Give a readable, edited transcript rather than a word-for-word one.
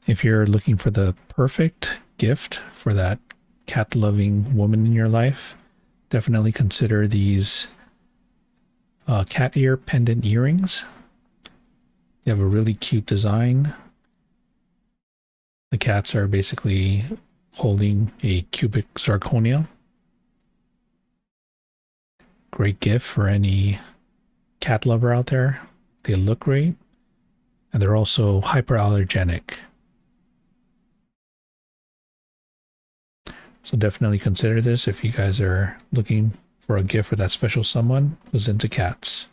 if you're looking for the perfect gift for that cat-loving woman in your life, definitely consider these cat ear pendant earrings. They have a really cute design. The cats are basically holding a cubic zirconia. Great gift for any cat lover out there. They look great, and they're also hyperallergenic. So definitely consider this if you guys are looking for a gift for that special someone who's into cats.